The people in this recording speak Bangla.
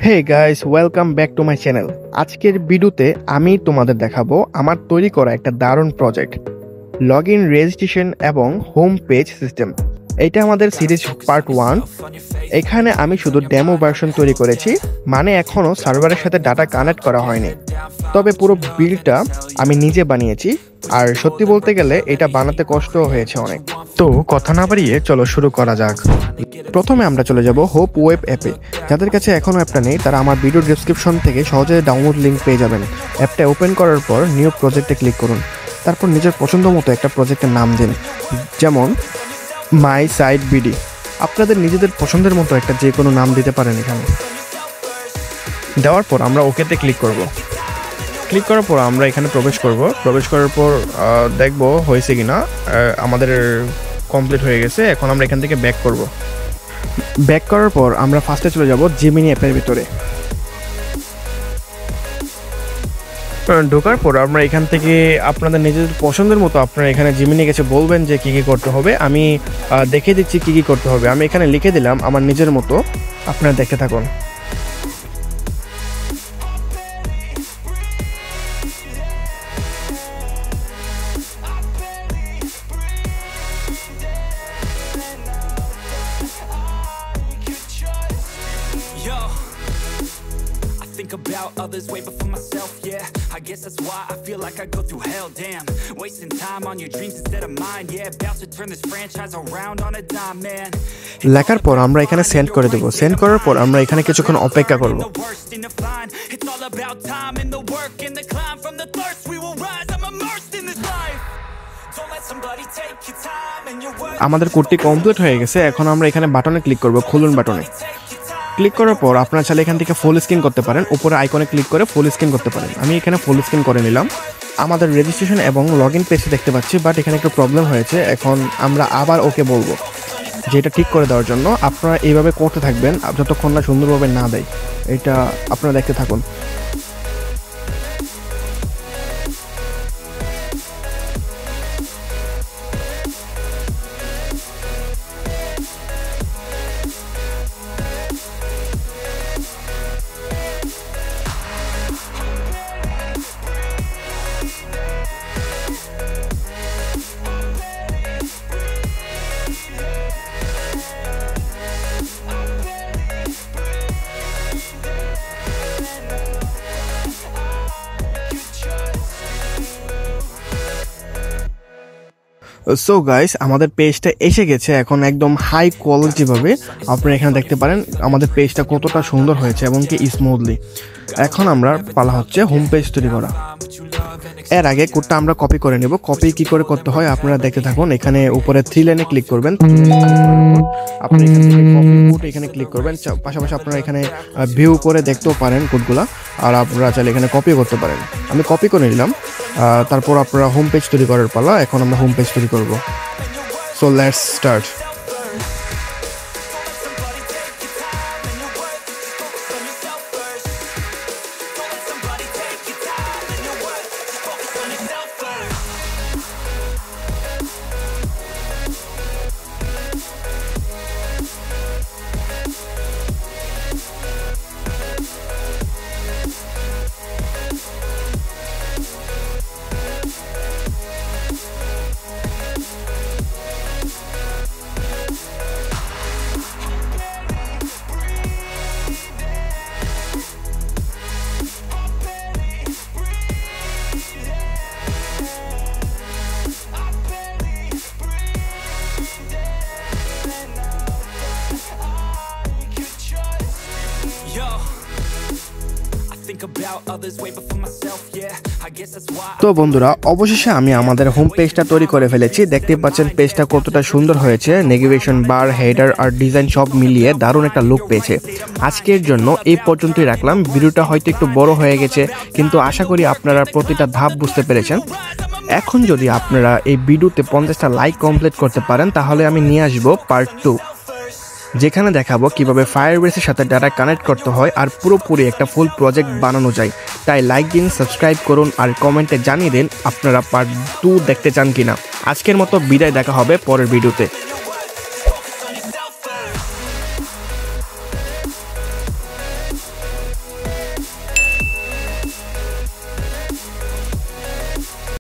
Hey guys, welcome back to my channel. আজকের ভিডিওতে আমি তোমাদের দেখাবো আমার তৈরি করা একটা দারুণ প্রজেক্ট, লগ ইন রেজিস্ট্রেশন এবং হোম পেজ সিস্টেম। এটা আমাদের সিরিজ পার্ট 1। এখানে আমি শুধু ডেমো ভার্সন তৈরি করেছি, মানে এখনও সার্ভারের সাথে ডাটা কানেক্ট করা হয়নি। তবে পুরো বিল্ডটা আমি নিজে বানিয়েছি, আর সত্যি বলতে গেলে এটা বানাতে কষ্ট হয়েছে অনেক। তো কথা না বাড়িয়ে চলো শুরু করা যাক। প্রথমে আমরা চলে যাব হোপ ওয়েব অ্যাপে। যাদের কাছে এখনও অ্যাপটা নেই তারা আমার ভিডিও ডেসক্রিপশন থেকে সহজে ডাউনলোড লিঙ্ক পেয়ে যাবেন। অ্যাপটা ওপেন করার পর নিউ প্রজেক্টে ক্লিক করুন। তারপর নিজের পছন্দ মতো একটা প্রজেক্টের নাম দিন, যেমন মাই সাইট বিডি। আপনাদের নিজেদের পছন্দের মতো একটা যে কোনো নাম দিতে পারেন। এখানে দেওয়ার পর আমরা ওকেতে ক্লিক করব। ক্লিক করার পর আমরা এখানে প্রবেশ করব। প্রবেশ করার পর দেখব হয়েছে কিনা। আমাদের কমপ্লিট হয়ে গেছে। এখন আমরা এখান থেকে ব্যাক করব। ব্যাক করার পর আমরা ফার্স্টে চলে যাব জিমিনি অ্যাপের ভিতরে। ঢোকার পর আমরা এখান থেকে আপনাদের নিজেদের পছন্দের মতো আপনারা এখানে জিমিনি কাছে বলবেন যে কী কী করতে হবে। আমি দেখিয়ে দিচ্ছি কী কী করতে হবে। আমি এখানে লিখে দিলাম আমার নিজের মতো, আপনারা দেখতে থাকুন। About others way before myself, yeah. I guess that's why I feel like I go through hell, damn. Wasting time on your dreams instead of mine, yeah. About to turn this franchise around on a dime, man. লেখার পর আমরা এখানে সেন্ড করে দেব। সেন্ড করার পর আমরা এখানে কিছুক্ষণ অপেক্ষা করব। It's all about time and the work and the climb from the thirst we will rise. I'm immersed in this life. Don't let somebody take your time and your work. আমাদের কোডটি কমপ্লিট হয়ে গেছে। এখন আমরা এখানে বাটনে ক্লিক করব, খুলুন বাটনে। ক্লিক করার পর আপনারা চাইলে এখান থেকে ফুল স্ক্রিন করতে পারেন। উপরে আইকনে ক্লিক করে ফুল স্ক্রিন করতে পারেন। আমি এখানে ফুল স্ক্রিন করে নিলাম। আমাদের রেজিস্ট্রেশন এবং লগ ইন পেজটি দেখতে পাচ্ছি, বাট এখানে একটু প্রবলেম হয়েছে। এখন আমরা আবার ওকে বলবো, যেটা ঠিক করে দেওয়ার জন্য আপনারা এইভাবে করতে থাকবেন যতক্ষণ না সুন্দরভাবে না দেয়। এটা আপনারা দেখতে থাকুন। সো গাইস, আমাদের পেজটা এসে গেছে। এখন একদম হাই কোয়ালিটি ভাবে আপনারা এখানে দেখতে পারেন আমাদের পেজটা কতটা সুন্দর হয়েছে এবং কি স্মুথলি। এখন আমরা পালা হচ্ছে হোম পেজ তৈরি করা। এর আগে কোডটা আমরা কপি করে নেব। কপি কি করে করতে হয় আপনারা দেখতে থাকুন। এখানে উপরে 3 লাইনে ক্লিক করবেন। আপনি এখান থেকে কপি কোড এখানে ক্লিক করবেন। পাশাপাশি আপনারা এখানে ভিউ করে দেখতেও পারেন কোডগুলা, আর আপনারা চাইলে এখানে কপি করতে পারেন। আমি কপি করে নিলাম। তারপর আপনারা হোম পেজ তৈরি করার পালা। এখন আমরা হোম পেজ তৈরি করব। So let's start. তো বন্ধুরা, অবশেষে আমি আমাদের হোম পেজটা তৈরি করে ফেলেছি। দেখতে পাচ্ছেন পেজটা কতটা সুন্দর হয়েছে। নেভিগেশন বার, হেডার আর ডিজাইন সব মিলিয়ে দারুণ একটা লুক পেয়েছে। আজকের জন্য এই পর্যন্তই রাখলাম। ভিডিওটা হয়তো একটু বড় হয়ে গেছে, কিন্তু আশা করি আপনারা প্রতিটা ধাপ বুঝতে পেরেছেন। এখন যদি আপনারা এই ভিডিওতে 50টা লাইক কমপ্লিট করতে পারেন, তাহলে আমি নিয়ে আসবো পার্ট 2, যেখানে দেখাবো কিভাবে ফায়ারবেসের সাথে ডাটা কানেক্ট করতে হয় আর পুরোপুরি একটা ফুল প্রজেক্ট বানানো যায়। তাই লাইক দিন, সাবস্ক্রাইব করুন আর কমেন্টে জানিয়ে দিন আপনারা পার্ট 2 দেখতে চান কিনা। আজকের মতো বিদায়, দেখা হবে পরের ভিডিওতে।